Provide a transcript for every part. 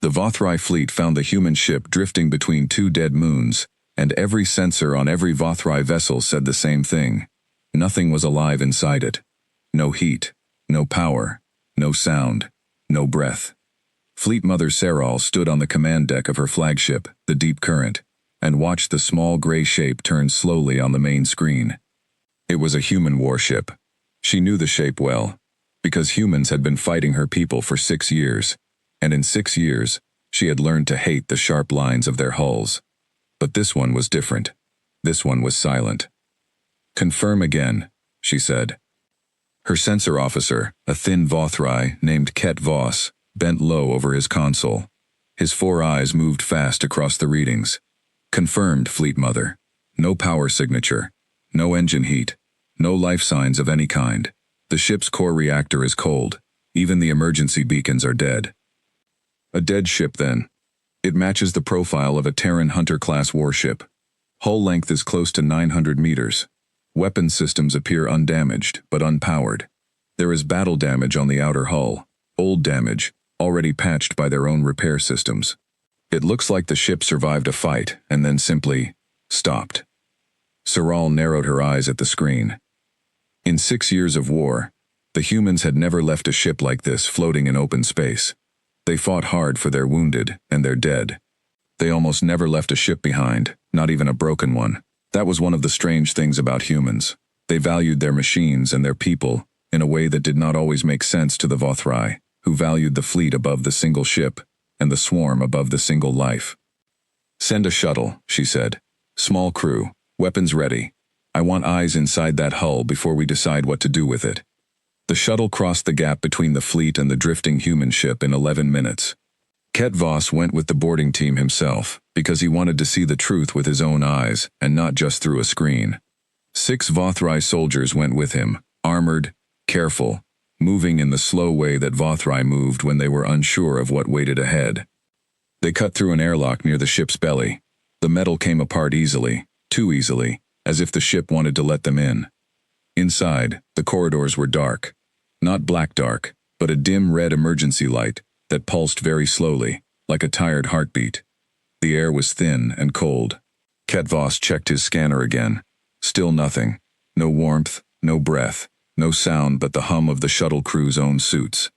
The Vothrai fleet found the human ship drifting between two dead moons, and every sensor on every Vothrai vessel said the same thing. Nothing was alive inside it. No heat, no power, no sound, no breath. Fleet Mother Saral stood on the command deck of her flagship, the Deep Current, and watched the small gray shape turn slowly on the main screen. It was a human warship. She knew the shape well, because humans had been fighting her people for 6 years, and in 6 years, she had learned to hate the sharp lines of their hulls. But this one was different. This one was silent. "Confirm again," she said. Her sensor officer, a thin Vothrai named Ket Voss, bent low over his console. His 4 eyes moved fast across the readings. "Confirmed, Fleet Mother. No power signature. No engine heat. No life signs of any kind. The ship's core reactor is cold. Even the emergency beacons are dead." A dead ship, then. It matches the profile of a Terran Hunter-class warship. Hull length is close to 900 meters. Weapon systems appear undamaged, but unpowered. There is battle damage on the outer hull, old damage, already patched by their own repair systems. It looks like the ship survived a fight and then simply stopped. Saral narrowed her eyes at the screen. In 6 years of war, the humans had never left a ship like this floating in open space. They fought hard for their wounded and their dead. They almost never left a ship behind, not even a broken one. That was one of the strange things about humans. They valued their machines and their people in a way that did not always make sense to the Vothrai, who valued the fleet above the single ship and the swarm above the single life. "Send a shuttle," she said. "Small crew, weapons ready. I want eyes inside that hull before we decide what to do with it." The shuttle crossed the gap between the fleet and the drifting human ship in 11 minutes. Ket Voss went with the boarding team himself, because he wanted to see the truth with his own eyes, and not just through a screen. 6 Vothrai soldiers went with him, armored, careful, moving in the slow way that Vothrai moved when they were unsure of what waited ahead. They cut through an airlock near the ship's belly. The metal came apart easily, too easily, as if the ship wanted to let them in. Inside, the corridors were dark. Not black dark, but a dim red emergency light that pulsed very slowly, like a tired heartbeat. The air was thin and cold. Ket Voss checked his scanner again. Still nothing. No warmth, no breath, no sound but the hum of the shuttle crew's own suits.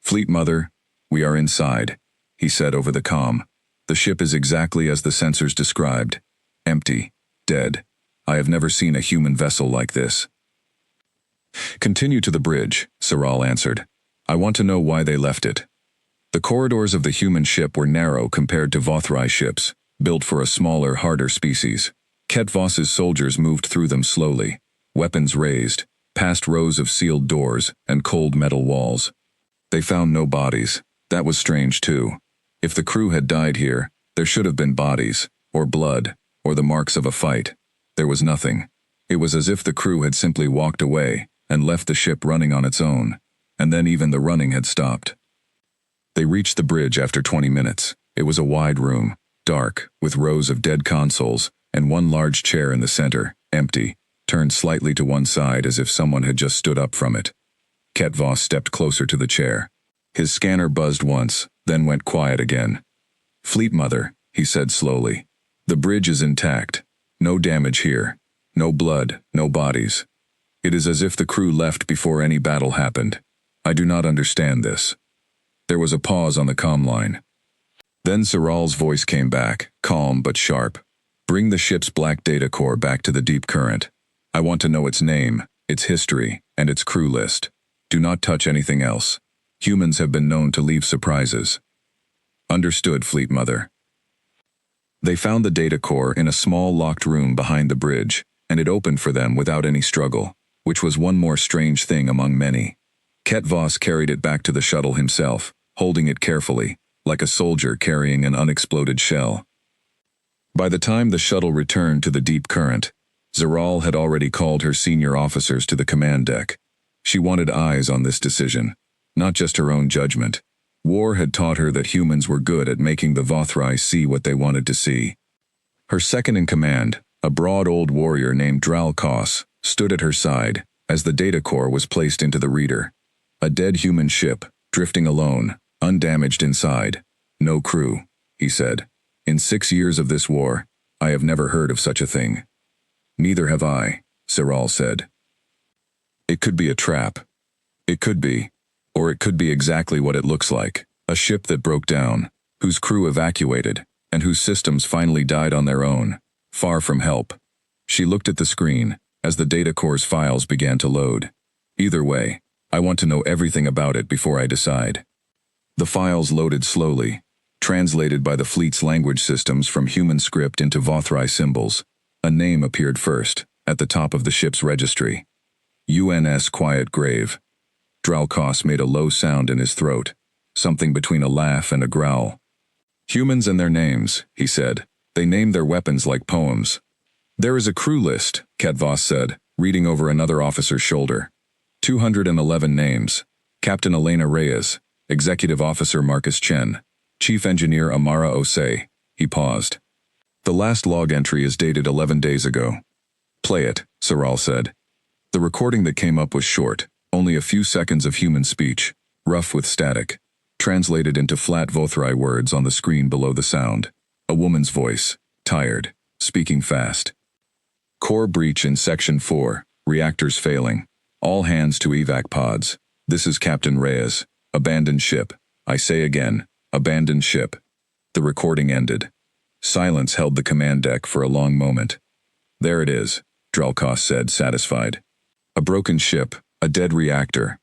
"Fleet Mother, we are inside," he said over the comm. "The ship is exactly as the sensors described. Empty. Dead. I have never seen a human vessel like this." "Continue to the bridge," Saral answered. "I want to know why they left it." The corridors of the human ship were narrow compared to Vothrai ships, built for a smaller, harder species. Ket Voss's soldiers moved through them slowly, weapons raised, past rows of sealed doors and cold metal walls. They found no bodies. That was strange too. If the crew had died here, there should have been bodies, or blood, or the marks of a fight. There was nothing. It was as if the crew had simply walked away and left the ship running on its own, and then even the running had stopped. They reached the bridge after 20 minutes. It was a wide room, dark, with rows of dead consoles, and one large chair in the center, empty, turned slightly to one side as if someone had just stood up from it. Ket Voss stepped closer to the chair. His scanner buzzed once, then went quiet again. "Fleet Mother," he said slowly. "The bridge is intact. No damage here. No blood, no bodies. It is as if the crew left before any battle happened. I do not understand this." There was a pause on the comm line. Then Saral's voice came back, calm but sharp. "Bring the ship's black data core back to the Deep Current. I want to know its name, its history, and its crew list. Do not touch anything else. Humans have been known to leave surprises." "Understood, Fleet Mother." They found the data core in a small locked room behind the bridge, and it opened for them without any struggle, which was one more strange thing among many. Ket Voss carried it back to the shuttle himself, holding it carefully, like a soldier carrying an unexploded shell. By the time the shuttle returned to the Deep Current, Saral had already called her senior officers to the command deck. She wanted eyes on this decision, not just her own judgment. War had taught her that humans were good at making the Vothrai see what they wanted to see. Her second-in-command, a broad old warrior named Dral Kos, stood at her side as the data core was placed into the reader. A dead human ship, drifting alone, undamaged inside. No crew, he said. In 6 years of this war, I have never heard of such a thing. Neither have I, Siral said. It could be a trap. It could be. Or it could be exactly what it looks like. A ship that broke down, whose crew evacuated, and whose systems finally died on their own, far from help. She looked at the screen as the data core's files began to load. Either way, I want to know everything about it before I decide. The files loaded slowly, translated by the fleet's language systems from human script into Vothrai symbols. A name appeared first, at the top of the ship's registry. UNS Quiet Grave. Dralkos made a low sound in his throat, something between a laugh and a growl. Humans and their names, he said. They name their weapons like poems. There is a crew list, Ketvos said, reading over another officer's shoulder. 211 names. Captain Elena Reyes, Executive Officer Marcus Chen, Chief Engineer Amara Osei. He paused. The last log entry is dated 11 days ago. Play it, Siral said. The recording that came up was short, only a few seconds of human speech, rough with static, translated into flat Vothrai words on the screen below the sound. A woman's voice, tired, speaking fast. Core breach in Section 4, reactors failing. All hands to evac pods. This is Captain Reyes. Abandoned ship. I say again, abandoned ship. The recording ended. Silence held the command deck for a long moment. There it is, Dralkos said, satisfied. A broken ship, a dead reactor.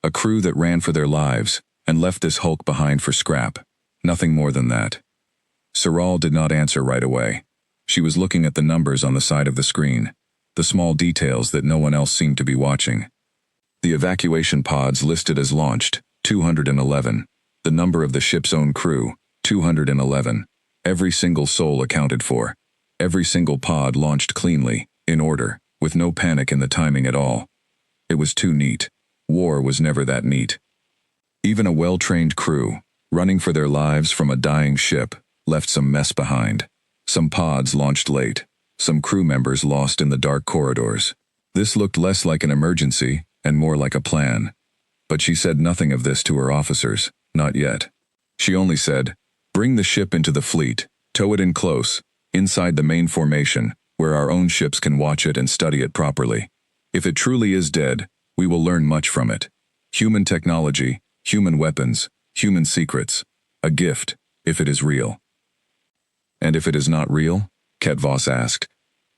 A crew that ran for their lives and left this hulk behind for scrap. Nothing more than that. Siral did not answer right away. She was looking at the numbers on the side of the screen, the small details that no one else seemed to be watching. The evacuation pods listed as launched, 211. The number of the ship's own crew, 211. Every single soul accounted for. Every single pod launched cleanly, in order, with no panic in the timing at all. It was too neat. War was never that neat. Even a well-trained crew, running for their lives from a dying ship, left some mess behind. Some pods launched late. Some crew members lost in the dark corridors. This looked less like an emergency and more like a plan. But she said nothing of this to her officers, not yet. She only said, "Bring the ship into the fleet, tow it in close, inside the main formation, where our own ships can watch it and study it properly. If it truly is dead, we will learn much from it. Human technology, human weapons, human secrets. A gift, if it is real." "And if it is not real?" Ketvos asked.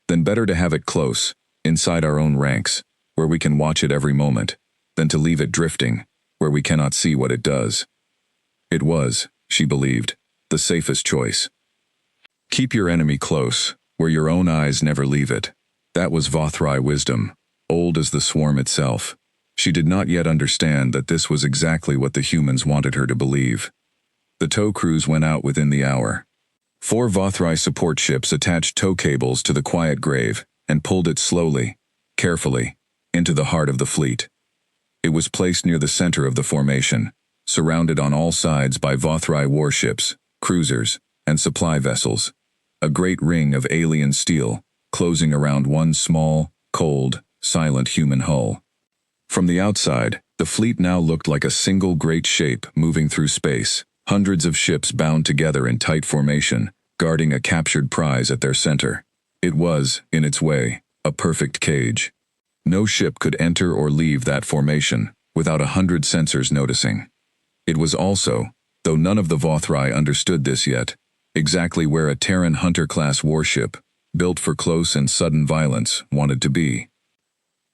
"Then better to have it close, inside our own ranks, where we can watch it every moment, than to leave it drifting, where we cannot see what it does." It was, she believed, the safest choice. Keep your enemy close, where your own eyes never leave it. That was Vothrai wisdom, old as the swarm itself. She did not yet understand that this was exactly what the humans wanted her to believe. The tow crews went out within the hour. 4 Vothrai support ships attached tow cables to the quiet grave and pulled it slowly, carefully, into the heart of the fleet. It was placed near the center of the formation, surrounded on all sides by Vothrai warships, cruisers, and supply vessels. A great ring of alien steel, closing around one small, cold, silent human hull. From the outside, the fleet now looked like a single great shape moving through space, hundreds of ships bound together in tight formation, guarding a captured prize at their center. It was, in its way, a perfect cage. No ship could enter or leave that formation without 100 sensors noticing. It was also, though none of the Vothrai understood this yet, exactly where a Terran Hunter-class warship, built for close and sudden violence, wanted to be.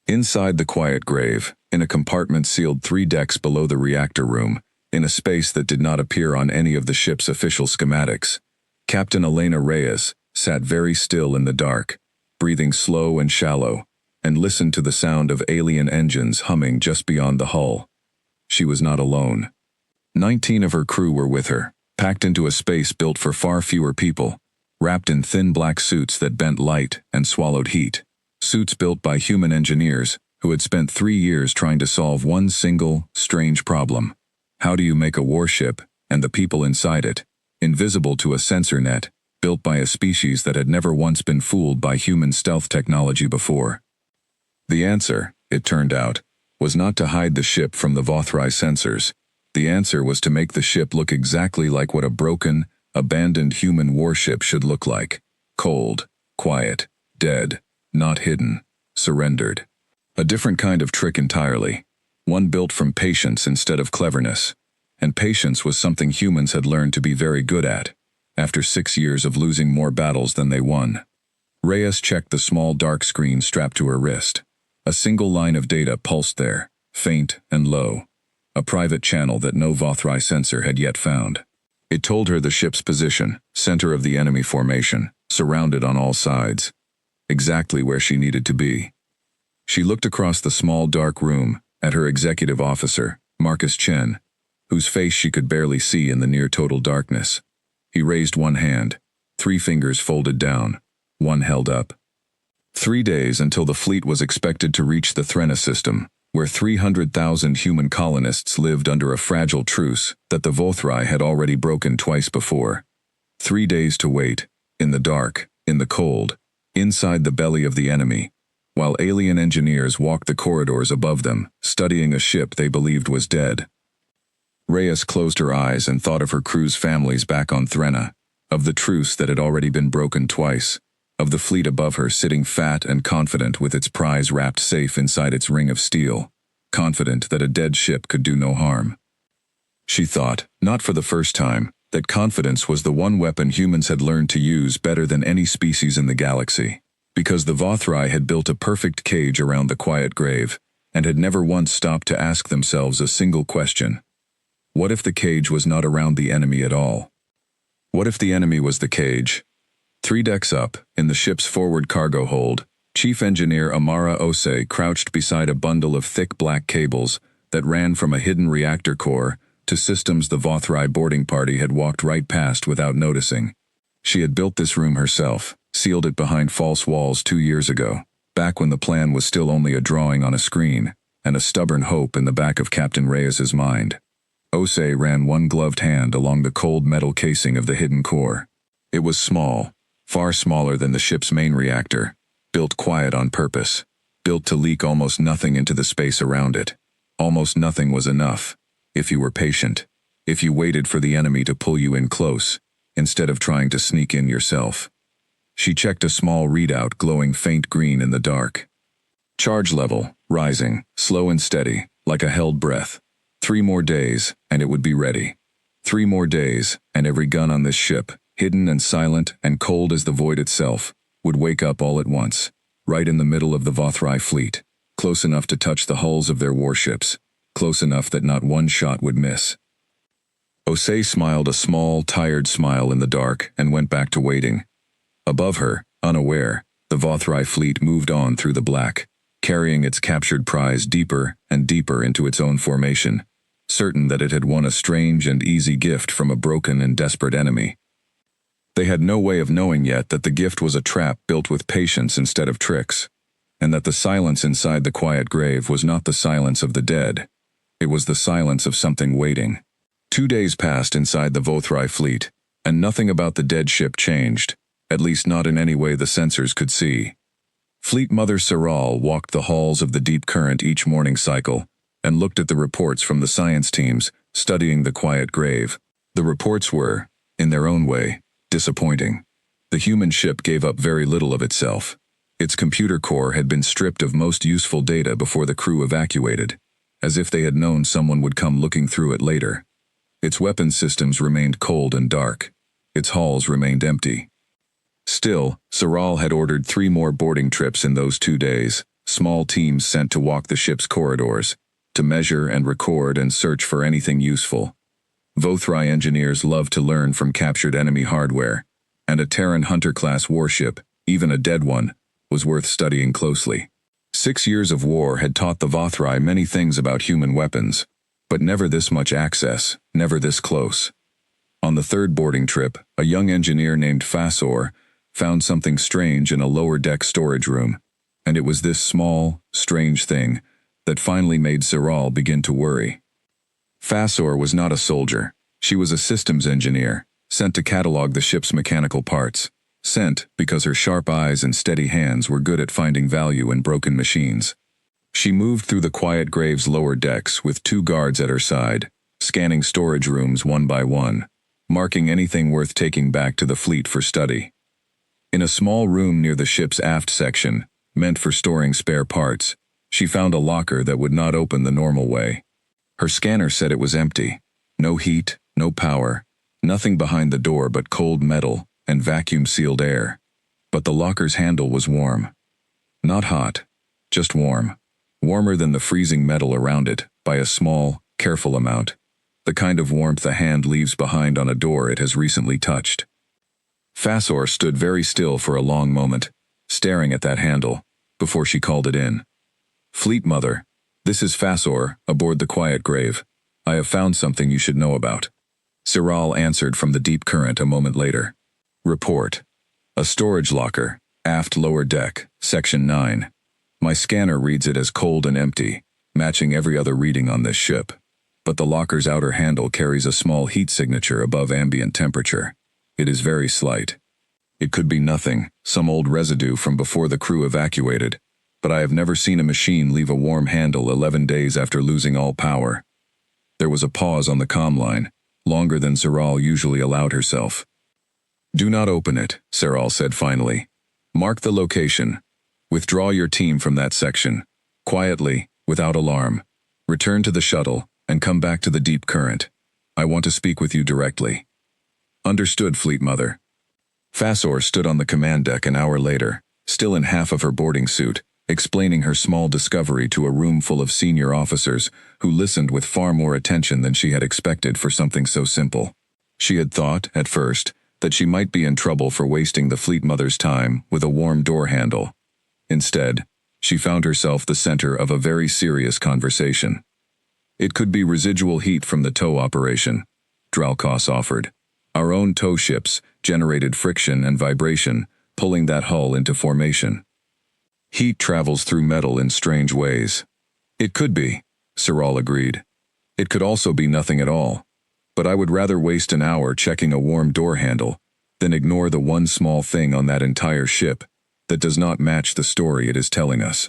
Inside the quiet grave, in a compartment sealed 3 decks below the reactor room, in a space that did not appear on any of the ship's official schematics, Captain Elena Reyes sat very still in the dark, breathing slow and shallow, and listened to the sound of alien engines humming just beyond the hull. She was not alone. 19 of her crew were with her, packed into a space built for far fewer people, wrapped in thin black suits that bent light and swallowed heat. Suits built by human engineers who had spent 3 years trying to solve one single, strange problem. How do you make a warship, and the people inside it, invisible to a sensor net, built by a species that had never once been fooled by human stealth technology before? The answer, it turned out, was not to hide the ship from the Vothrai sensors. The answer was to make the ship look exactly like what a broken, abandoned human warship should look like. Cold, quiet, dead, not hidden, surrendered. A different kind of trick entirely. One built from patience instead of cleverness. And patience was something humans had learned to be very good at, after 6 years of losing more battles than they won. Reyes checked the small dark screen strapped to her wrist. A single line of data pulsed there, faint and low. A private channel that no Vothrai sensor had yet found. It told her the ship's position, center of the enemy formation, surrounded on all sides. Exactly where she needed to be. She looked across the small dark room, at her executive officer, Marcus Chen, whose face she could barely see in the near-total darkness. He raised one hand, 3 fingers folded down, one held up. 3 days until the fleet was expected to reach the Threna system, where 300,000 human colonists lived under a fragile truce that the Vothrai had already broken twice before. 3 days to wait, in the dark, in the cold, inside the belly of the enemy, while alien engineers walked the corridors above them, studying a ship they believed was dead. Reyes closed her eyes and thought of her crew's families back on Threna, of the truce that had already been broken twice, of the fleet above her sitting fat and confident with its prize wrapped safe inside its ring of steel, confident that a dead ship could do no harm. She thought, not for the first time, that confidence was the one weapon humans had learned to use better than any species in the galaxy, because the Vothrai had built a perfect cage around the quiet grave, and had never once stopped to ask themselves a single question. What if the cage was not around the enemy at all? What if the enemy was the cage? 3 decks up, in the ship's forward cargo hold, Chief Engineer Amara Ose crouched beside a bundle of thick black cables that ran from a hidden reactor core to systems the Vothrai boarding party had walked right past without noticing. She had built this room herself, sealed it behind false walls 2 years ago, back when the plan was still only a drawing on a screen, and a stubborn hope in the back of Captain Reyes's mind. Ose ran one gloved hand along the cold metal casing of the hidden core. It was small, far smaller than the ship's main reactor, built quiet on purpose, built to leak almost nothing into the space around it. Almost nothing was enough, if you were patient, if you waited for the enemy to pull you in close, instead of trying to sneak in yourself. She checked a small readout glowing faint green in the dark. Charge level, rising, slow and steady, like a held breath. 3 more days, and it would be ready. 3 more days, and every gun on this ship, hidden and silent and cold as the void itself, would wake up all at once, right in the middle of the Vothrai fleet, close enough to touch the hulls of their warships, close enough that not one shot would miss. Ose smiled a small, tired smile in the dark and went back to waiting. Above her, unaware, the Vothrai fleet moved on through the black, carrying its captured prize deeper and deeper into its own formation, certain that it had won a strange and easy gift from a broken and desperate enemy. They had no way of knowing yet that the gift was a trap built with patience instead of tricks, and that the silence inside the quiet grave was not the silence of the dead. It was the silence of something waiting. 2 days passed inside the Vothrai fleet, and nothing about the dead ship changed, at least not in any way the sensors could see. Fleet Mother Saral walked the halls of the deep current each morning cycle, and looked at the reports from the science teams studying the quiet grave. The reports were, in their own way, disappointing. The human ship gave up very little of itself. Its computer core had been stripped of most useful data before the crew evacuated, as if they had known someone would come looking through it later. Its weapons systems remained cold and dark. Its halls remained empty. Still, Saral had ordered 3 more boarding trips in those 2 days, small teams sent to walk the ship's corridors, to measure and record and search for anything useful. Vothrai engineers loved to learn from captured enemy hardware, and a Terran Hunter-class warship, even a dead one, was worth studying closely. 6 years of war had taught the Vothrai many things about human weapons, but never this much access, never this close. On the 3rd boarding trip, a young engineer named Fasor found something strange in a lower-deck storage room, and it was this small, strange thing that finally made Saral begin to worry. Fasor was not a soldier. She was a systems engineer, sent to catalog the ship's mechanical parts, sent because her sharp eyes and steady hands were good at finding value in broken machines. She moved through the quiet grave's lower decks with 2 guards at her side, scanning storage rooms one by one, marking anything worth taking back to the fleet for study. In a small room near the ship's aft section, meant for storing spare parts, she found a locker that would not open the normal way. Her scanner said it was empty. No heat, no power, nothing behind the door but cold metal and vacuum-sealed air. But the locker's handle was warm. Not hot, just warm. Warmer than the freezing metal around it, by a small, careful amount. The kind of warmth a hand leaves behind on a door it has recently touched. Fasor stood very still for a long moment, staring at that handle, before she called it in. "Fleet Mother, this is Fasor, aboard the Quiet Grave. I have found something you should know about." Siral answered from the deep current a moment later. "Report. A storage locker, aft lower deck, section 9. My scanner reads it as cold and empty, matching every other reading on this ship. But the locker's outer handle carries a small heat signature above ambient temperature. It is very slight. It could be nothing, some old residue from before the crew evacuated, but I have never seen a machine leave a warm handle 11 days after losing all power." There was a pause on the comm line, longer than Siral usually allowed herself. "Do not open it," Siral said finally. "Mark the location. Withdraw your team from that section. Quietly, without alarm. Return to the shuttle, and come back to the deep current. I want to speak with you directly." "Understood, Fleet Mother." Fasor stood on the command deck an hour later, still in half of her boarding suit, explaining her small discovery to a room full of senior officers who listened with far more attention than she had expected for something so simple. She had thought, at first, that she might be in trouble for wasting the Fleet Mother's time with a warm door handle. Instead, she found herself the center of a very serious conversation. It could be residual heat from the tow operation, Dralkos offered. Our own tow ships generated friction and vibration, pulling that hull into formation. Heat travels through metal in strange ways. It could be, Siral agreed. It could also be nothing at all. But I would rather waste an hour checking a warm door handle than ignore the one small thing on that entire ship that does not match the story it is telling us.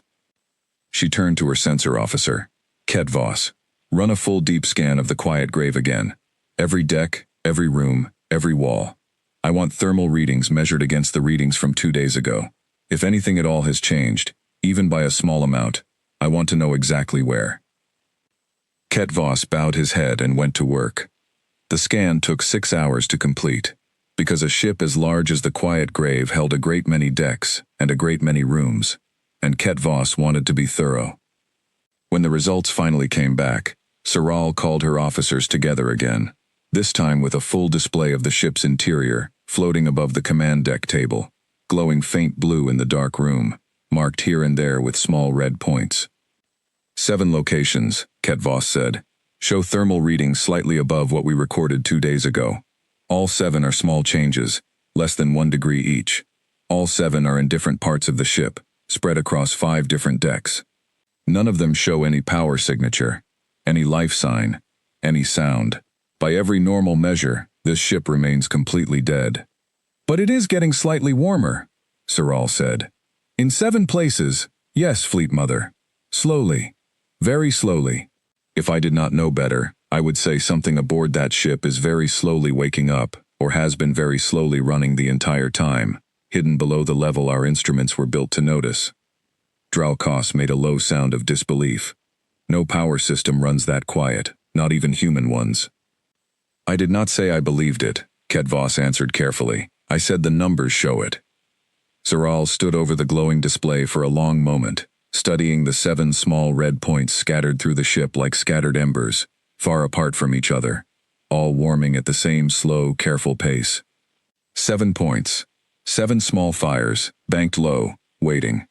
She turned to her sensor officer. "Ketvos, run a full deep scan of the Quiet Grave again. Every deck, every room, every wall. I want thermal readings measured against the readings from 2 days ago. If anything at all has changed, even by a small amount, I want to know exactly where." Ketvos bowed his head and went to work. The scan took 6 hours to complete, because a ship as large as the Quiet Grave held a great many decks and a great many rooms, and Ketvos wanted to be thorough. When the results finally came back, Siral called her officers together again, this time with a full display of the ship's interior, floating above the command deck table, glowing faint blue in the dark room, marked here and there with small red points. 7 locations, Ketvos said, show thermal readings slightly above what we recorded 2 days ago. All 7 are small changes, less than 1 degree each. All 7 are in different parts of the ship, spread across 5 different decks. None of them show any power signature, any life sign, any sound. By every normal measure, this ship remains completely dead. "But it is getting slightly warmer," Siral said. "In 7 places, yes, Fleet Mother. Slowly. Very slowly. If I did not know better, I would say something aboard that ship is very slowly waking up, or has been very slowly running the entire time, hidden below the level our instruments were built to notice." Dralkos made a low sound of disbelief. "No power system runs that quiet, not even human ones." "I did not say I believed it," Ketvos answered carefully. "I said the numbers show it." Siral stood over the glowing display for a long moment, studying the 7 small red points scattered through the ship like scattered embers, far apart from each other, all warming at the same slow, careful pace. 7 points. 7 small fires, banked low, waiting.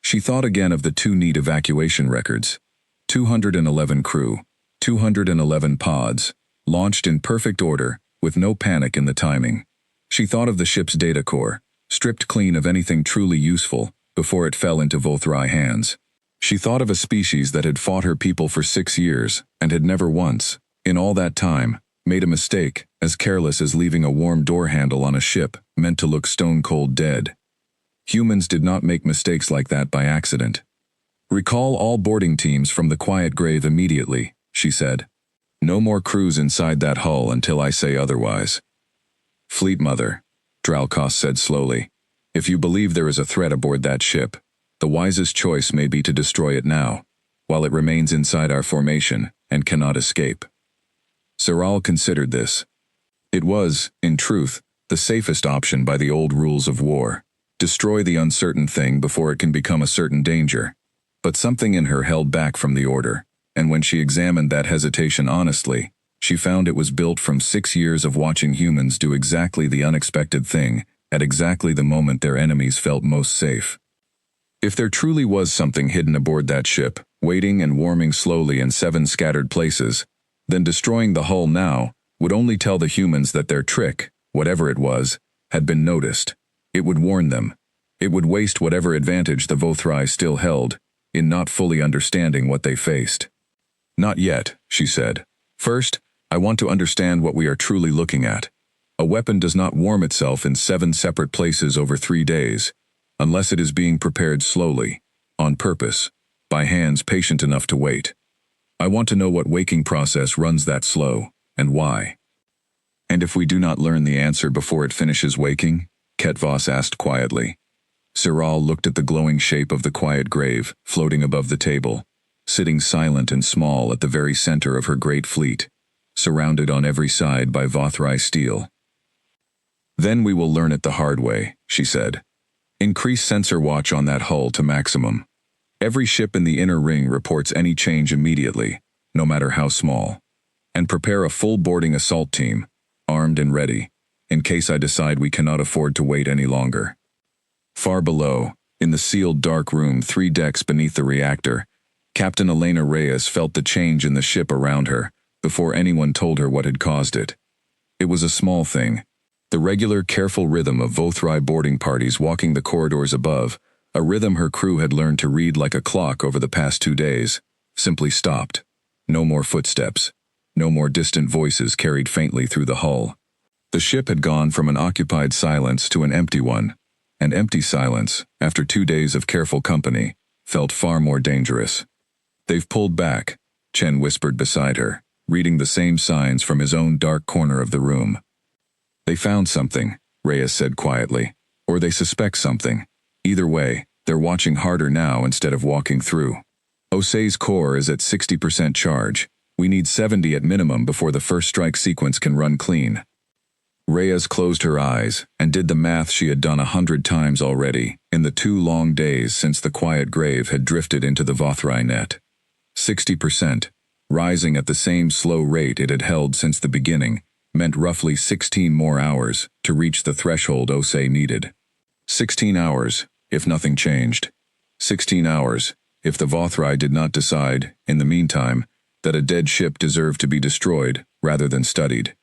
She thought again of the 2 neat evacuation records. 211 crew, 211 pods, launched in perfect order, with no panic in the timing. She thought of the ship's data core, stripped clean of anything truly useful, before it fell into Vothrai hands. She thought of a species that had fought her people for 6 years, and had never once, in all that time, made a mistake as careless as leaving a warm door handle on a ship meant to look stone-cold dead. Humans did not make mistakes like that by accident. "Recall all boarding teams from the Quiet Grave immediately," she said. No more crews inside that hull until I say otherwise. Fleet Mother, Dralkos said slowly, if you believe there is a threat aboard that ship, the wisest choice may be to destroy it now, while it remains inside our formation and cannot escape. Siral considered this. It was, in truth, the safest option by the old rules of war. Destroy the uncertain thing before it can become a certain danger. But something in her held back from the order, and when she examined that hesitation honestly, she found it was built from 6 years of watching humans do exactly the unexpected thing at exactly the moment their enemies felt most safe. If there truly was something hidden aboard that ship, waiting and warming slowly in 7 scattered places, then destroying the hull now would only tell the humans that their trick, whatever it was, had been noticed. It would warn them. It would waste whatever advantage the Vothrai still held in not fully understanding what they faced. Not yet, she said. First, I want to understand what we are truly looking at. A weapon does not warm itself in 7 separate places over 3 days, unless it is being prepared slowly, on purpose, by hands patient enough to wait. I want to know what waking process runs that slow, and why. And if we do not learn the answer before it finishes waking? Ketvos asked quietly. Siral looked at the glowing shape of the quiet grave floating above the table, sitting silent and small at the very center of her great fleet, surrounded on every side by Vothrai steel. Then we will learn it the hard way, she said. Increase sensor watch on that hull to maximum. Every ship in the inner ring reports any change immediately, no matter how small. And prepare a full boarding assault team, armed and ready, in case I decide we cannot afford to wait any longer. Far below, in the sealed dark room 3 decks beneath the reactor, Captain Elena Reyes felt the change in the ship around her before anyone told her what had caused it. It was a small thing. The regular, careful rhythm of Vothrai boarding parties walking the corridors above, a rhythm her crew had learned to read like a clock over the past 2 days, simply stopped. No more footsteps. No more distant voices carried faintly through the hull. The ship had gone from an occupied silence to an empty one, and empty silence, after 2 days of careful company, felt far more dangerous. They've pulled back, Chen whispered beside her, reading the same signs from his own dark corner of the room. They found something, Reyes said quietly, or they suspect something. Either way, they're watching harder now instead of walking through. Osei's core is at 60% charge. We need 70 at minimum before the first strike sequence can run clean. Reyes closed her eyes and did the math she had done 100 times already in the 2 long days since the quiet grave had drifted into the Vothrai net. 60%, rising at the same slow rate it had held since the beginning, meant roughly 16 more hours to reach the threshold Osei needed. 16 hours, if nothing changed. 16 hours, if the Vothrai did not decide, in the meantime, that a dead ship deserved to be destroyed rather than studied.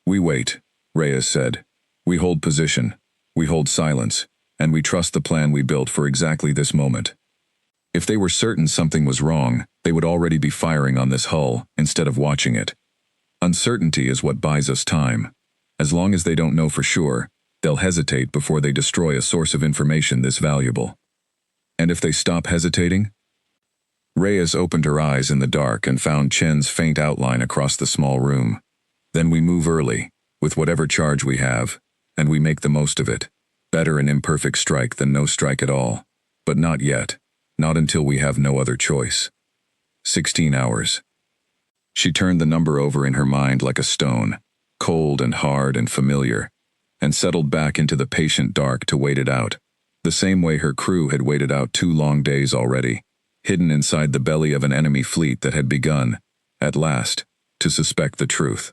We wait, Reyes said. We hold position, we hold silence, and we trust the plan we built for exactly this moment. If they were certain something was wrong, they would already be firing on this hull instead of watching it. Uncertainty is what buys us time. As long as they don't know for sure, they'll hesitate before they destroy a source of information this valuable. And if they stop hesitating? Reyes opened her eyes in the dark and found Chen's faint outline across the small room. Then we move early, with whatever charge we have, and we make the most of it. Better an imperfect strike than no strike at all. But not yet. Not until we have no other choice. 16 hours. She turned the number over in her mind like a stone, cold and hard and familiar, and settled back into the patient dark to wait it out, the same way her crew had waited out 2 long days already, hidden inside the belly of an enemy fleet that had begun, at last, to suspect the truth.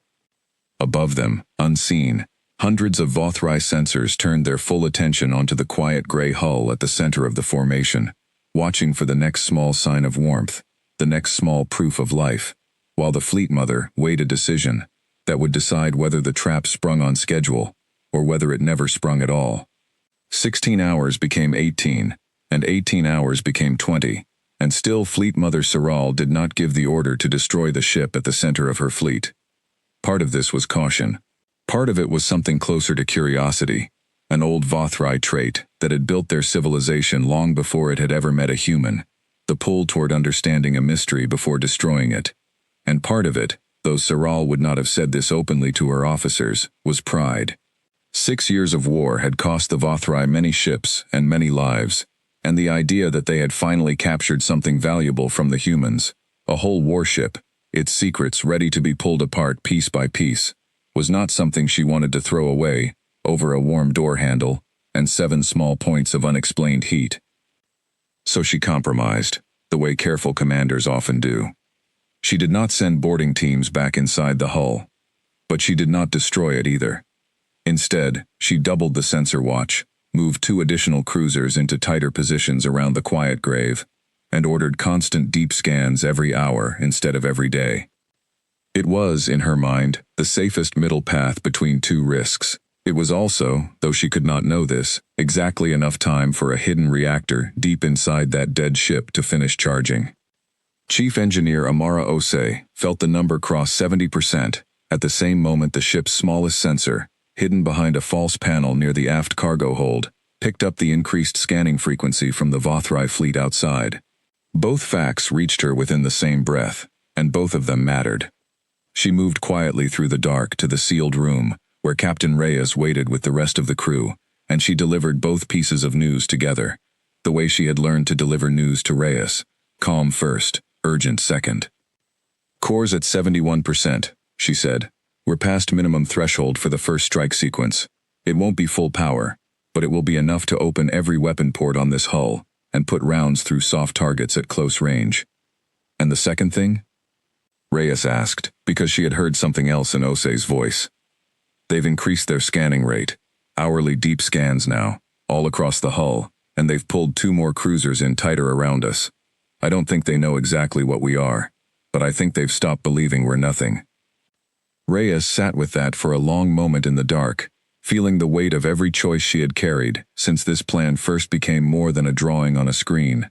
Above them, unseen, hundreds of Vothrai sensors turned their full attention onto the quiet gray hull at the center of the formation, watching for the next small sign of warmth, the next small proof of life, while the Fleet Mother weighed a decision that would decide whether the trap sprung on schedule or whether it never sprung at all. 16 hours became 18, and 18 hours became 20, and still Fleet Mother Siral did not give the order to destroy the ship at the center of her fleet. Part of this was caution. Part of it was something closer to curiosity, an old Vothrai trait that had built their civilization long before it had ever met a human, the pull toward understanding a mystery before destroying it. And part of it, though Saral would not have said this openly to her officers, was pride. 6 years of war had cost the Vothrai many ships and many lives, and the idea that they had finally captured something valuable from the humans, a whole warship, its secrets ready to be pulled apart piece by piece, was not something she wanted to throw away over a warm door handle and 7 small points of unexplained heat. So she compromised, the way careful commanders often do. She did not send boarding teams back inside the hull, but she did not destroy it either. Instead, she doubled the sensor watch, moved 2 additional cruisers into tighter positions around the quiet grave, and ordered constant deep scans every hour instead of every day. It was, in her mind, the safest middle path between 2 risks. It was also, though she could not know this, exactly enough time for a hidden reactor deep inside that dead ship to finish charging. Chief Engineer Amara Ose felt the number cross 70%, at the same moment the ship's smallest sensor, hidden behind a false panel near the aft cargo hold, picked up the increased scanning frequency from the Vothrai fleet outside. Both facts reached her within the same breath, and both of them mattered. She moved quietly through the dark to the sealed room, where Captain Reyes waited with the rest of the crew, and she delivered both pieces of news together, the way she had learned to deliver news to Reyes, calm first, urgent second. "Core's at 71%, she said. "We're past minimum threshold for the first strike sequence. It won't be full power, but it will be enough to open every weapon port on this hull and put rounds through soft targets at close range." "And the second thing?" Reyes asked, because she had heard something else in Ose's voice. "They've increased their scanning rate, hourly deep scans now, all across the hull, and they've pulled 2 more cruisers in tighter around us. I don't think they know exactly what we are, but I think they've stopped believing we're nothing." Reyes sat with that for a long moment in the dark, feeling the weight of every choice she had carried since this plan first became more than a drawing on a screen.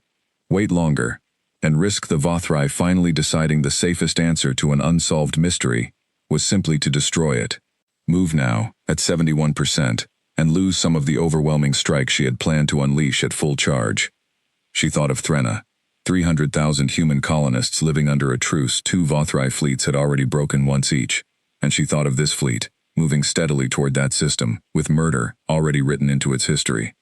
Wait longer, and risk the Vothrai finally deciding the safest answer to an unsolved mystery was simply to destroy it. Move now, at 71%, and lose some of the overwhelming strike she had planned to unleash at full charge. She thought of Threnna. 300,000 human colonists living under a truce 2 Vothrai fleets had already broken once each, and she thought of this fleet, moving steadily toward that system, with murder already written into its history.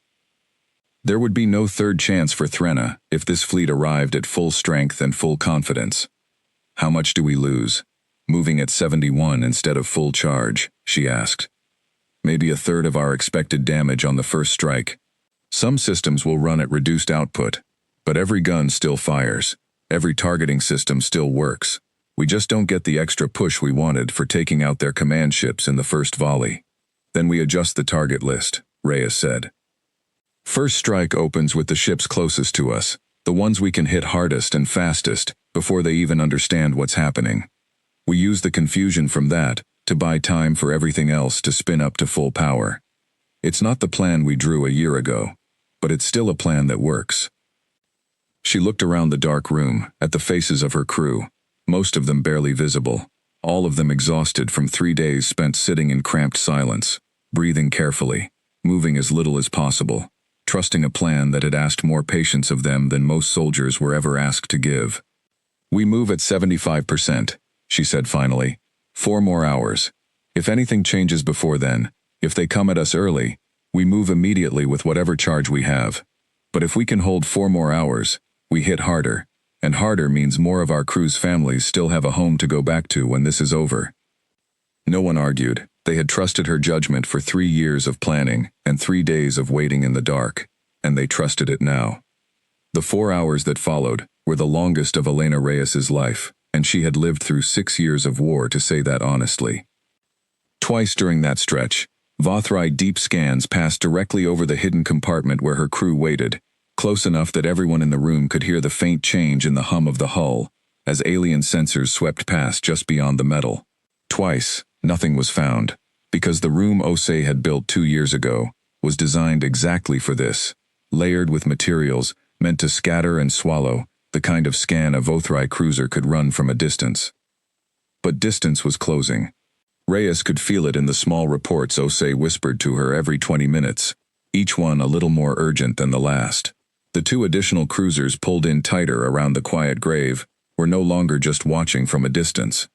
There would be no third chance for Threnna if this fleet arrived at full strength and full confidence. "How much do we lose, moving at 71 instead of full charge?" she asked. "Maybe a third of our expected damage on the first strike. Some systems will run at reduced output, but every gun still fires, every targeting system still works. We just don't get the extra push we wanted for taking out their command ships in the first volley. Then we adjust the target list," Reyes said. "First strike opens with the ships closest to us, the ones we can hit hardest and fastest, before they even understand what's happening. We use the confusion from that to buy time for everything else to spin up to full power. It's not the plan we drew a year ago, but it's still a plan that works." She looked around the dark room, at the faces of her crew, most of them barely visible, all of them exhausted from 3 days spent sitting in cramped silence, breathing carefully, moving as little as possible, trusting a plan that had asked more patience of them than most soldiers were ever asked to give. "We move at 75%, she said finally. 4 more hours. If anything changes before then, if they come at us early, we move immediately with whatever charge we have. But if we can hold 4 more hours, we hit harder, and harder means more of our crew's families still have a home to go back to when this is over." No one argued. They had trusted her judgment for 3 years of planning and 3 days of waiting in the dark, and they trusted it now. The 4 hours that followed were the longest of Elena Reyes's life, and she had lived through 6 years of war to say that honestly. Twice during that stretch, Vothrai deep scans passed directly over the hidden compartment where her crew waited, close enough that everyone in the room could hear the faint change in the hum of the hull, as alien sensors swept past just beyond the metal. Twice, nothing was found, because the room Osei had built 2 years ago was designed exactly for this, layered with materials meant to scatter and swallow the kind of scan a Vothrai cruiser could run from a distance. But distance was closing. Reyes could feel it in the small reports Osei whispered to her every 20 minutes, each one a little more urgent than the last. The 2 additional cruisers pulled in tighter around the quiet grave were no longer just watching from a distance.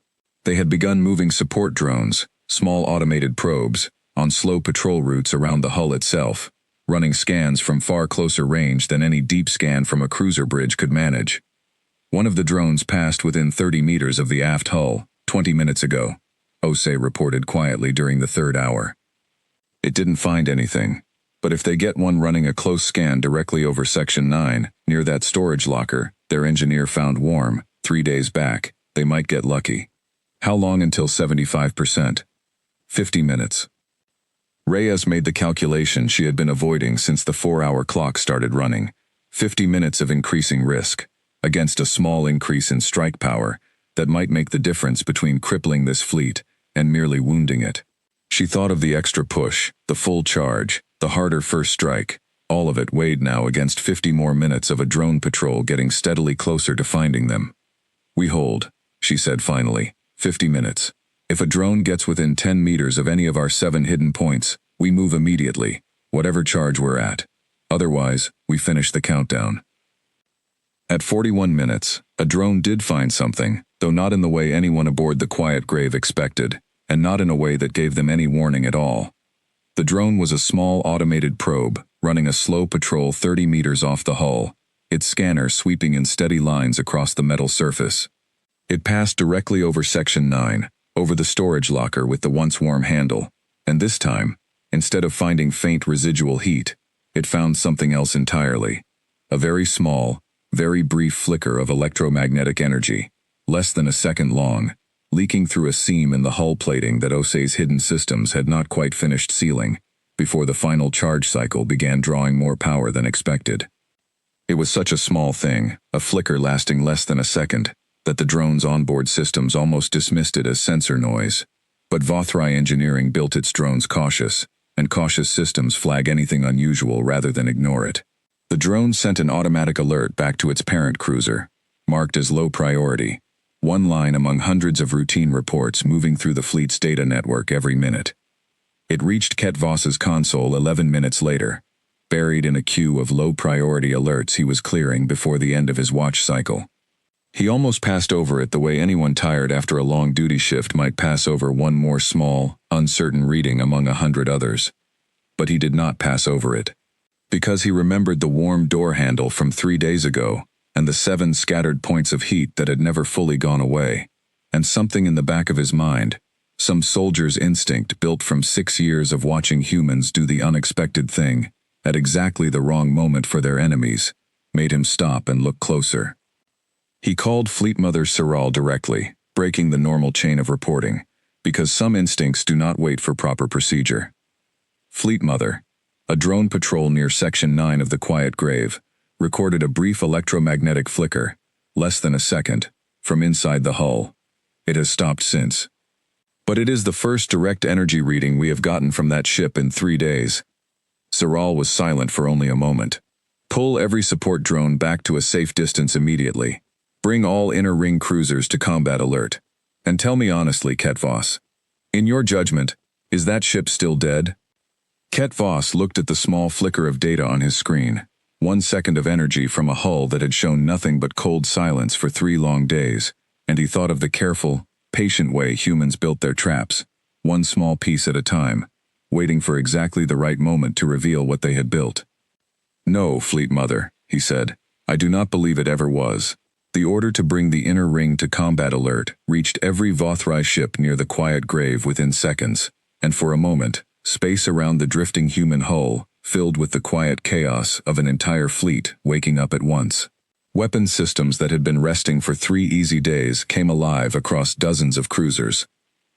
They had begun moving support drones, small automated probes, on slow patrol routes around the hull itself, running scans from far closer range than any deep scan from a cruiser bridge could manage. One of the drones passed within 30 meters of the aft hull, 20 minutes ago, Osei reported quietly during the third hour. It didn't find anything, but if they get one running a close scan directly over Section 9, near that storage locker their engineer found warm, 3 days back, they might get lucky. How long until 75%? 50 minutes. Reyes made the calculation she had been avoiding since the 4-hour clock started running. 50 minutes of increasing risk, against a small increase in strike power that might make the difference between crippling this fleet and merely wounding it. She thought of the extra push, the full charge, the harder first strike, all of it weighed now against 50 more minutes of a drone patrol getting steadily closer to finding them. "We hold," she said finally. 50 minutes. If a drone gets within 10 meters of any of our 7 hidden points, we move immediately, whatever charge we're at. Otherwise, we finish the countdown. At 41 minutes, a drone did find something, though not in the way anyone aboard the Quiet Grave expected, and not in a way that gave them any warning at all. The drone was a small automated probe, running a slow patrol 30 meters off the hull, its scanner sweeping in steady lines across the metal surface. It passed directly over Section 9, over the storage locker with the once warm handle, and this time, instead of finding faint residual heat, it found something else entirely. A very small, very brief flicker of electromagnetic energy, less than a second long, leaking through a seam in the hull plating that Osei's hidden systems had not quite finished sealing, before the final charge cycle began drawing more power than expected. It was such a small thing, a flicker lasting less than a second, that the drone's onboard systems almost dismissed it as sensor noise. But Vothrai Engineering built its drones cautious, and cautious systems flag anything unusual rather than ignore it. The drone sent an automatic alert back to its parent cruiser, marked as low priority, one line among hundreds of routine reports moving through the fleet's data network every minute. It reached Ket Voss's console 11 minutes later, buried in a queue of low-priority alerts he was clearing before the end of his watch cycle. He almost passed over it the way anyone tired after a long duty shift might pass over one more small, uncertain reading among 100 others. But he did not pass over it. Because he remembered the warm door handle from 3 days ago, and the 7 scattered points of heat that had never fully gone away, and something in the back of his mind, some soldier's instinct built from 6 years of watching humans do the unexpected thing, at exactly the wrong moment for their enemies, made him stop and look closer. He called Fleet Mother Siral directly, breaking the normal chain of reporting, because some instincts do not wait for proper procedure. Fleet Mother, a drone patrol near Section 9 of the Quiet Grave, recorded a brief electromagnetic flicker, less than a second, from inside the hull. It has stopped since. But it is the first direct energy reading we have gotten from that ship in 3 days. Siral was silent for only a moment. Pull every support drone back to a safe distance immediately. Bring all inner ring cruisers to combat alert. And tell me honestly, Ket Voss. In your judgment, is that ship still dead? Ket Voss looked at the small flicker of data on his screen. 1 second of energy from a hull that had shown nothing but cold silence for 3 long days, and he thought of the careful, patient way humans built their traps, one small piece at a time, waiting for exactly the right moment to reveal what they had built. "No, Fleet Mother," he said. "I do not believe it ever was." The order to bring the inner ring to combat alert reached every Vothrai ship near the Quiet Grave within seconds, and for a moment, space around the drifting human hull filled with the quiet chaos of an entire fleet waking up at once. Weapon systems that had been resting for 3 easy days came alive across dozens of cruisers.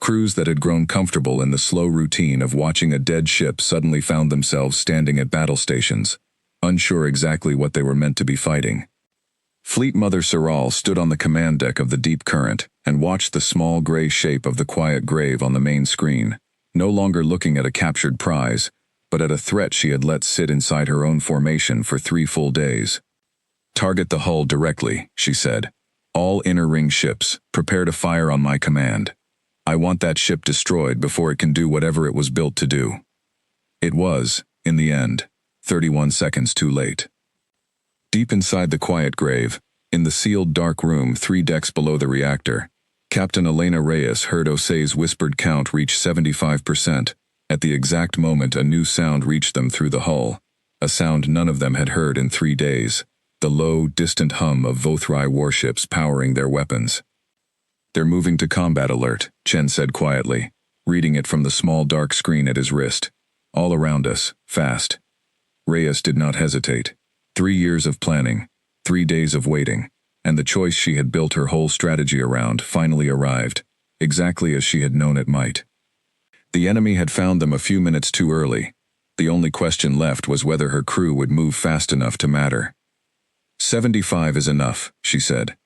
Crews that had grown comfortable in the slow routine of watching a dead ship suddenly found themselves standing at battle stations, unsure exactly what they were meant to be fighting. Fleet Mother Siral stood on the command deck of the Deep Current and watched the small gray shape of the Quiet Grave on the main screen, no longer looking at a captured prize, but at a threat she had let sit inside her own formation for 3 full days. "Target the hull directly," she said. "All inner ring ships, prepare to fire on my command. I want that ship destroyed before it can do whatever it was built to do." It was, in the end, 31 seconds too late. Deep inside the Quiet Grave, in the sealed dark room 3 decks below the reactor, Captain Elena Reyes heard Osei's whispered count reach 75%. At the exact moment a new sound reached them through the hull, a sound none of them had heard in 3 days, the low, distant hum of HFY warships powering their weapons. "They're moving to combat alert," Chen said quietly, reading it from the small dark screen at his wrist. "All around us, fast." Reyes did not hesitate. 3 years of planning, 3 days of waiting, and the choice she had built her whole strategy around finally arrived, exactly as she had known it might. The enemy had found them a few minutes too early. The only question left was whether her crew would move fast enough to matter. 75 is enough, she said.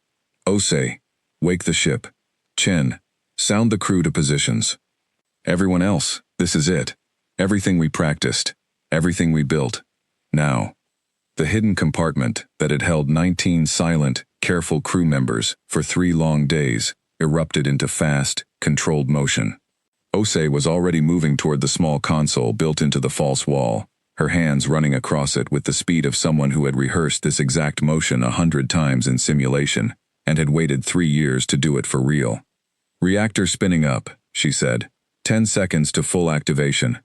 Osei, wake the ship. Chen, sound the crew to positions. Everyone else, this is it. Everything we practiced, everything we built. Now. The hidden compartment that had held 19 silent, careful crew members for 3 long days erupted into fast, controlled motion. Osei was already moving toward the small console built into the false wall, her hands running across it with the speed of someone who had rehearsed this exact motion 100 times in simulation and had waited 3 years to do it for real. "Reactor spinning up," she said. 10 seconds to full activation.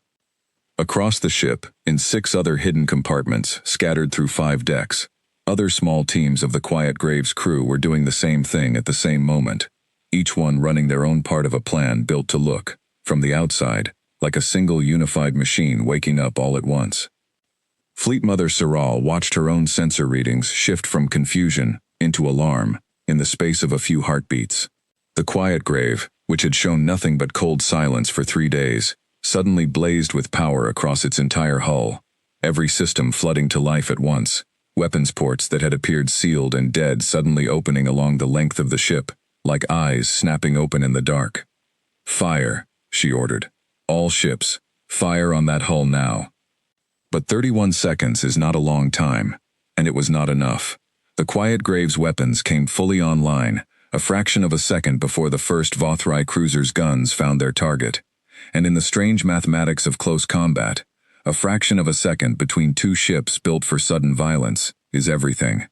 Across the ship, in 6 other hidden compartments scattered through 5 decks, other small teams of the Quiet Graves crew were doing the same thing at the same moment, each one running their own part of a plan built to look, from the outside, like a single unified machine waking up all at once. Fleet Mother Saral watched her own sensor readings shift from confusion into alarm in the space of a few heartbeats. The Quiet Grave, which had shown nothing but cold silence for 3 days, suddenly blazed with power across its entire hull, every system flooding to life at once, weapons ports that had appeared sealed and dead suddenly opening along the length of the ship, like eyes snapping open in the dark. "Fire," she ordered. "All ships, fire on that hull now." But 31 seconds is not a long time, and it was not enough. The Quiet Graves weapons came fully online, a fraction of a second before the first HFY cruiser's guns found their target. And in the strange mathematics of close combat, a fraction of a second between 2 ships built for sudden violence is everything.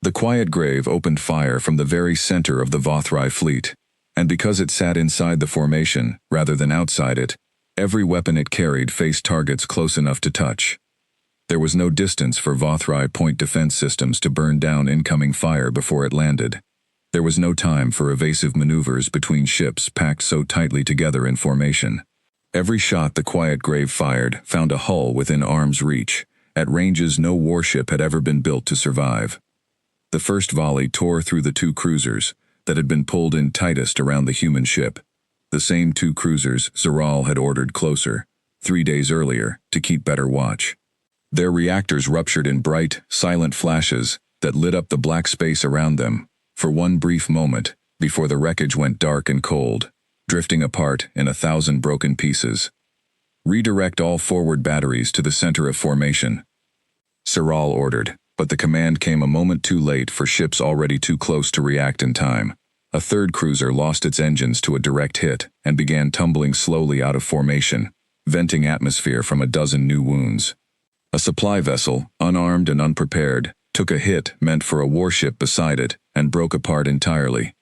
The Quiet Grave opened fire from the very center of the HFY fleet, and because it sat inside the formation rather than outside it, every weapon it carried faced targets close enough to touch. There was no distance for HFY point defense systems to burn down incoming fire before it landed. There was no time for evasive maneuvers between ships packed so tightly together in formation. Every shot the Quiet Grave fired found a hull within arm's reach, at ranges no warship had ever been built to survive. The first volley tore through the 2 cruisers that had been pulled in tightest around the human ship, the same 2 cruisers Zaral had ordered closer, 3 days earlier, to keep better watch. Their reactors ruptured in bright, silent flashes that lit up the black space around them, for one brief moment, before the wreckage went dark and cold, drifting apart in 1,000 broken pieces. "Redirect all forward batteries to the center of formation," Saral ordered, but the command came a moment too late for ships already too close to react in time. A 3rd cruiser lost its engines to a direct hit and began tumbling slowly out of formation, venting atmosphere from a dozen new wounds. A supply vessel, unarmed and unprepared, took a hit meant for a warship beside it and broke apart entirely.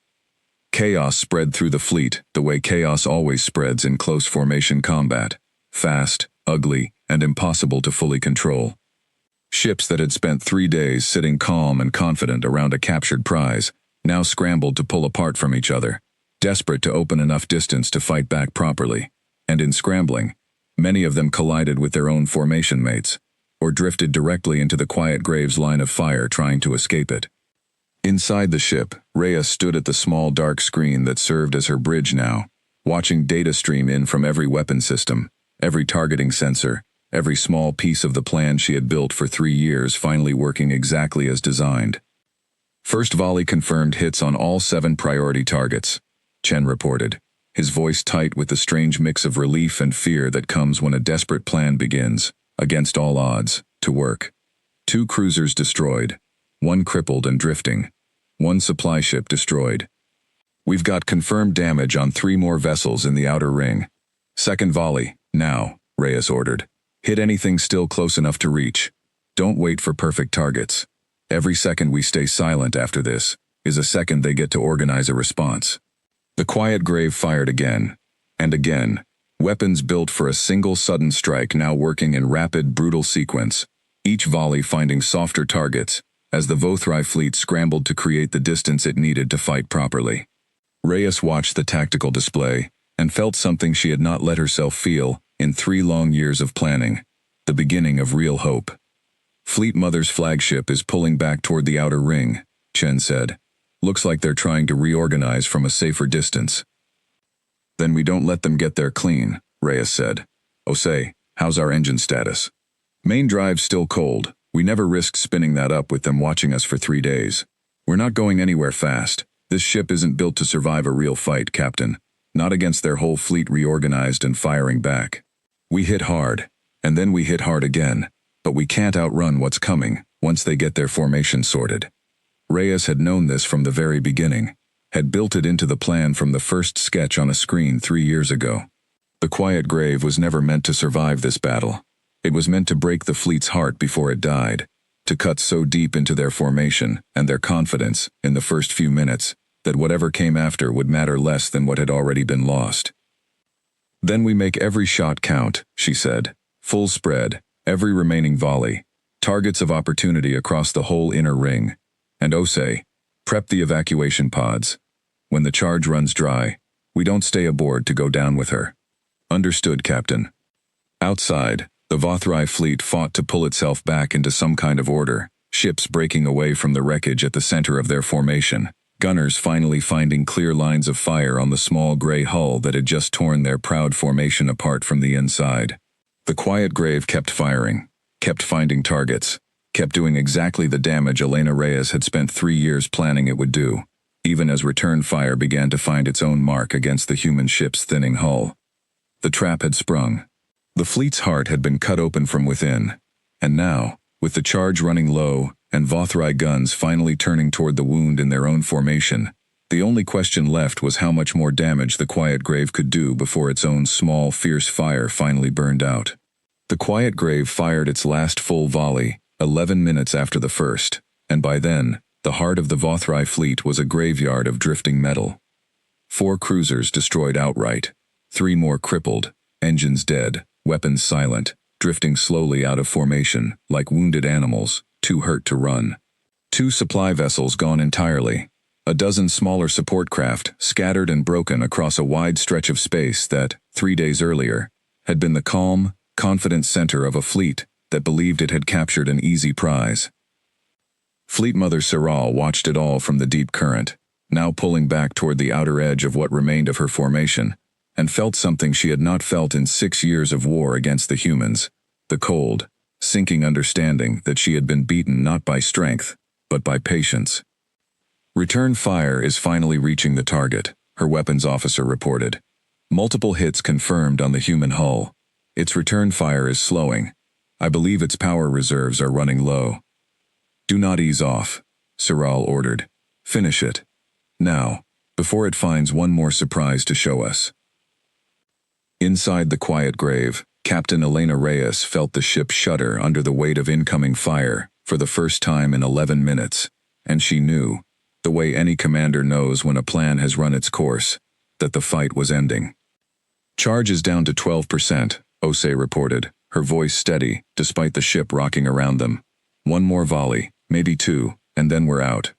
Chaos spread through the fleet the way chaos always spreads in close formation combat, fast, ugly, and impossible to fully control. Ships that had spent 3 days sitting calm and confident around a captured prize now scrambled to pull apart from each other, desperate to open enough distance to fight back properly, and in scrambling, many of them collided with their own formation mates, or drifted directly into the Quiet Graves line of fire trying to escape it. Inside the ship, Rhea stood at the small dark screen that served as her bridge now, watching data stream in from every weapon system, every targeting sensor, every small piece of the plan she had built for 3 years finally working exactly as designed. First volley confirmed hits on all 7 priority targets, Chen reported, his voice tight with the strange mix of relief and fear that comes when a desperate plan begins, against all odds, to work. 2 cruisers destroyed, 1 crippled and drifting, 1 supply ship destroyed. We've got confirmed damage on 3 more vessels in the outer ring. Second volley, now, Reyes ordered. Hit anything still close enough to reach. Don't wait for perfect targets. Every second we stay silent after this is a second they get to organize a response. The quiet grave fired again, and again, weapons built for a single sudden strike now working in rapid, brutal sequence, each volley finding softer targets, as the Vothrai fleet scrambled to create the distance it needed to fight properly. Reyes watched the tactical display, and felt something she had not let herself feel in 3 long years of planning, the beginning of real hope. Fleet Mother's flagship is pulling back toward the outer ring, Chen said. Looks like they're trying to reorganize from a safer distance. Then we don't let them get there clean, Reyes said. Osei, how's our engine status? Main drive's still cold. We never risked spinning that up with them watching us for 3 days. We're not going anywhere fast. This ship isn't built to survive a real fight, Captain. Not against their whole fleet reorganized and firing back. We hit hard, and then we hit hard again, but we can't outrun what's coming once they get their formation sorted. Reyes had known this from the very beginning, had built it into the plan from the first sketch on a screen 3 years ago. The quiet grave was never meant to survive this battle. It was meant to break the fleet's heart before it died, to cut so deep into their formation and their confidence in the first few minutes that whatever came after would matter less than what had already been lost. Then we make every shot count, she said. Full spread, every remaining volley, targets of opportunity across the whole inner ring. And Osei, prep the evacuation pods. When the charge runs dry, we don't stay aboard to go down with her. Understood, Captain. Outside, the Vothrai fleet fought to pull itself back into some kind of order, ships breaking away from the wreckage at the center of their formation, gunners finally finding clear lines of fire on the small gray hull that had just torn their proud formation apart from the inside. The quiet grave kept firing, kept finding targets, kept doing exactly the damage Elena Reyes had spent 3 years planning it would do, even as return fire began to find its own mark against the human ship's thinning hull. The trap had sprung. The fleet's heart had been cut open from within, and now, with the charge running low and Vothrai guns finally turning toward the wound in their own formation, the only question left was how much more damage the quiet grave could do before its own small, fierce fire finally burned out. The quiet grave fired its last full volley 11 minutes after the first, and by then, the heart of the Vothrai fleet was a graveyard of drifting metal. 4 cruisers destroyed outright, 3 more crippled, engines dead, weapons silent, drifting slowly out of formation, like wounded animals, too hurt to run. 2 supply vessels gone entirely, a dozen smaller support craft scattered and broken across a wide stretch of space that, 3 days earlier, had been the calm, confident center of a fleet that believed it had captured an easy prize. Fleet Mother Siral watched it all from the deep current, now pulling back toward the outer edge of what remained of her formation, and felt something she had not felt in 6 years of war against the humans, the cold, sinking understanding that she had been beaten not by strength, but by patience. Return fire is finally reaching the target, her weapons officer reported. Multiple hits confirmed on the human hull. Its return fire is slowing. I believe its power reserves are running low. Do not ease off, Siral ordered. Finish it. Now, before it finds one more surprise to show us. Inside the quiet grave, Captain Elena Reyes felt the ship shudder under the weight of incoming fire for the first time in 11 minutes, and she knew, the way any commander knows when a plan has run its course, that the fight was ending. Charge is down to 12%, Osei reported, her voice steady, despite the ship rocking around them. 1 more volley, maybe 2, and then we're out.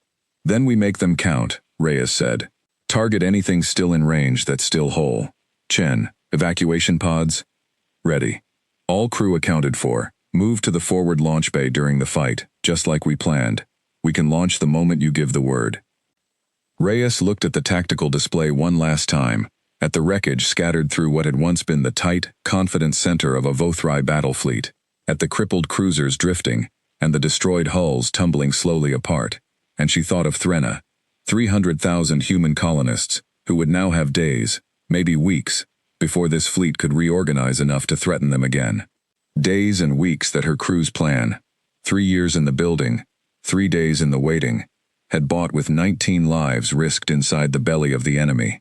Then we make them count, Reyes said. Target anything still in range that's still whole. Chen, evacuation pods? Ready. All crew accounted for. Move to the forward launch bay during the fight, just like we planned. We can launch the moment you give the word. Reyes looked at the tactical display one last time, at the wreckage scattered through what had once been the tight, confident center of a Vothrai battle fleet, at the crippled cruisers drifting, and the destroyed hulls tumbling slowly apart, and she thought of Threnna, 300,000 human colonists, who would now have days, maybe weeks, before this fleet could reorganize enough to threaten them again. Days and weeks that her crew's plan, 3 years in the building, 3 days in the waiting, had bought with 19 lives risked inside the belly of the enemy.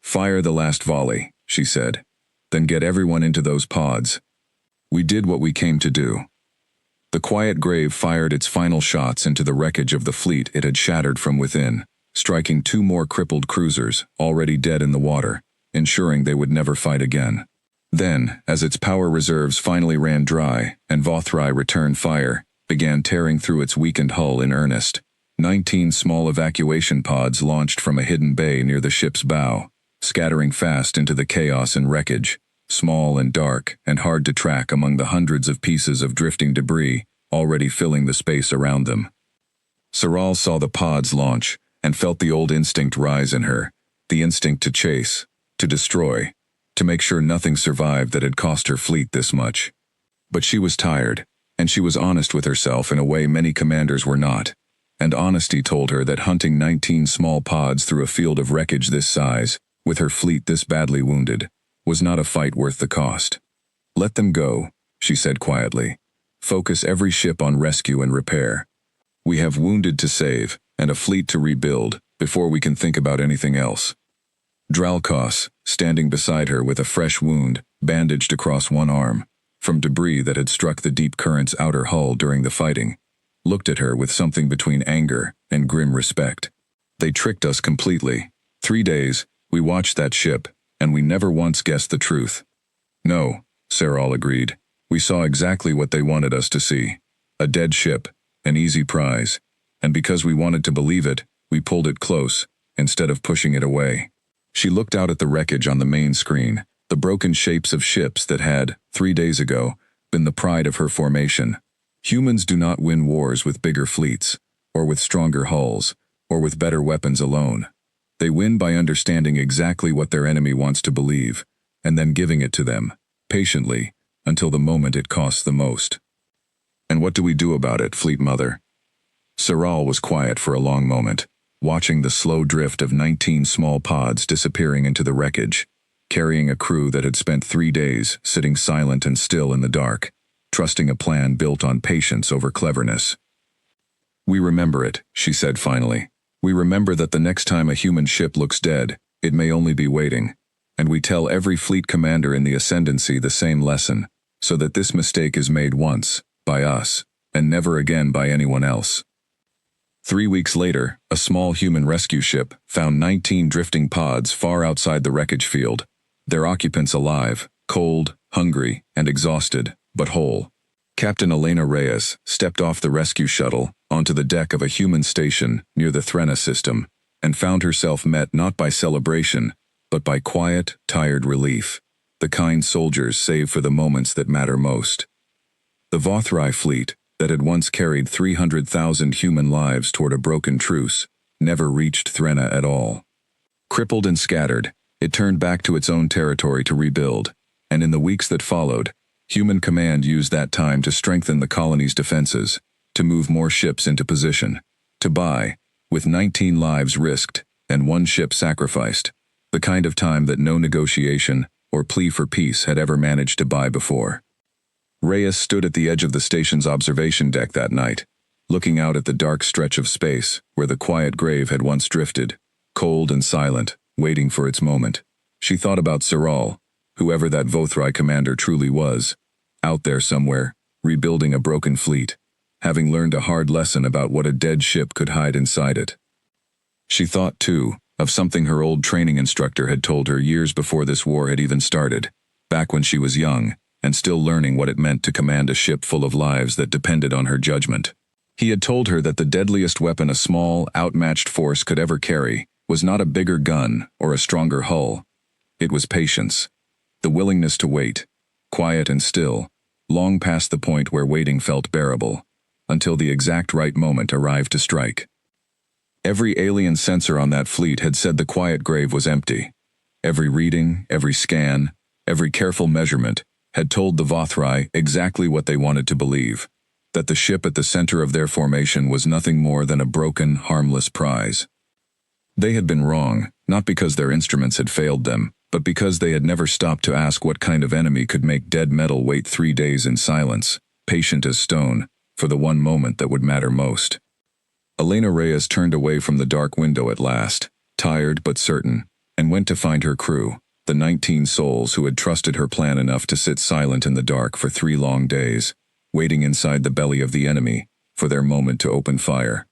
Fire the last volley, she said. Then get everyone into those pods. We did what we came to do. The quiet grave fired its final shots into the wreckage of the fleet it had shattered from within, striking 2 more crippled cruisers, already dead in the water, ensuring they would never fight again. Then, as its power reserves finally ran dry, and Vothrai returned fire, began tearing through its weakened hull in earnest. 19 small evacuation pods launched from a hidden bay near the ship's bow, scattering fast into the chaos and wreckage, small and dark and hard to track among the hundreds of pieces of drifting debris already filling the space around them. Saral saw the pods launch and felt the old instinct rise in her, the instinct to chase, to destroy, to make sure nothing survived that had cost her fleet this much. But she was tired, and she was honest with herself in a way many commanders were not, and honesty told her that hunting 19 small pods through a field of wreckage this size, with her fleet this badly wounded, was not a fight worth the cost. "Let them go," she said quietly. "Focus every ship on rescue and repair. We have wounded to save, and a fleet to rebuild, before we can think about anything else." Dralkos, standing beside her with a fresh wound, bandaged across one arm, from debris that had struck the deep current's outer hull during the fighting, looked at her with something between anger and grim respect. "They tricked us completely. 3 days, we watched that ship, and we never once guessed the truth." "No," Saral agreed. "We saw exactly what they wanted us to see. A dead ship, an easy prize, and because we wanted to believe it, we pulled it close, instead of pushing it away." She looked out at the wreckage on the main screen, the broken shapes of ships that had, 3 days ago, been the pride of her formation. Humans do not win wars with bigger fleets, or with stronger hulls, or with better weapons alone. They win by understanding exactly what their enemy wants to believe, and then giving it to them, patiently, until the moment it costs the most. "And what do we do about it, Fleet Mother?" Saral was quiet for a long moment, watching the slow drift of 19 small pods disappearing into the wreckage, carrying a crew that had spent 3 days sitting silent and still in the dark, trusting a plan built on patience over cleverness. "We remember it," she said finally. "We remember that the next time a human ship looks dead, it may only be waiting, and we tell every fleet commander in the Ascendancy the same lesson, so that this mistake is made once, by us, and never again by anyone else." 3 weeks later, a small human rescue ship found 19 drifting pods far outside the wreckage field, their occupants alive, cold, hungry, and exhausted, but whole. Captain Elena Reyes stepped off the rescue shuttle onto the deck of a human station near the Threna system and found herself met not by celebration, but by quiet, tired relief, the kind soldiers save for the moments that matter most. The Vothrai fleet, that had once carried 300,000 human lives toward a broken truce, never reached Threna at all. Crippled and scattered, it turned back to its own territory to rebuild, and in the weeks that followed, Human Command used that time to strengthen the colony's defenses, to move more ships into position, to buy, with 19 lives risked and 1 ship sacrificed, the kind of time that no negotiation or plea for peace had ever managed to buy before. Reyes stood at the edge of the station's observation deck that night, looking out at the dark stretch of space where the quiet grave had once drifted, cold and silent, waiting for its moment. She thought about Saral, whoever that Vothrai commander truly was, out there somewhere, rebuilding a broken fleet, having learned a hard lesson about what a dead ship could hide inside it. She thought, too, of something her old training instructor had told her years before this war had even started, back when she was young, and still learning what it meant to command a ship full of lives that depended on her judgment. He had told her that the deadliest weapon a small, outmatched force could ever carry was not a bigger gun or a stronger hull. It was patience, the willingness to wait, quiet and still, long past the point where waiting felt bearable, until the exact right moment arrived to strike. Every alien sensor on that fleet had said the quiet grave was empty. Every reading, every scan, every careful measurement had told the Vothrai exactly what they wanted to believe, that the ship at the center of their formation was nothing more than a broken, harmless prize. They had been wrong, not because their instruments had failed them, but because they had never stopped to ask what kind of enemy could make dead metal wait 3 days in silence, patient as stone, for the one moment that would matter most. Elena Reyes turned away from the dark window at last, tired but certain, and went to find her crew, the 19 souls who had trusted her plan enough to sit silent in the dark for 3 long days, waiting inside the belly of the enemy, for their moment to open fire.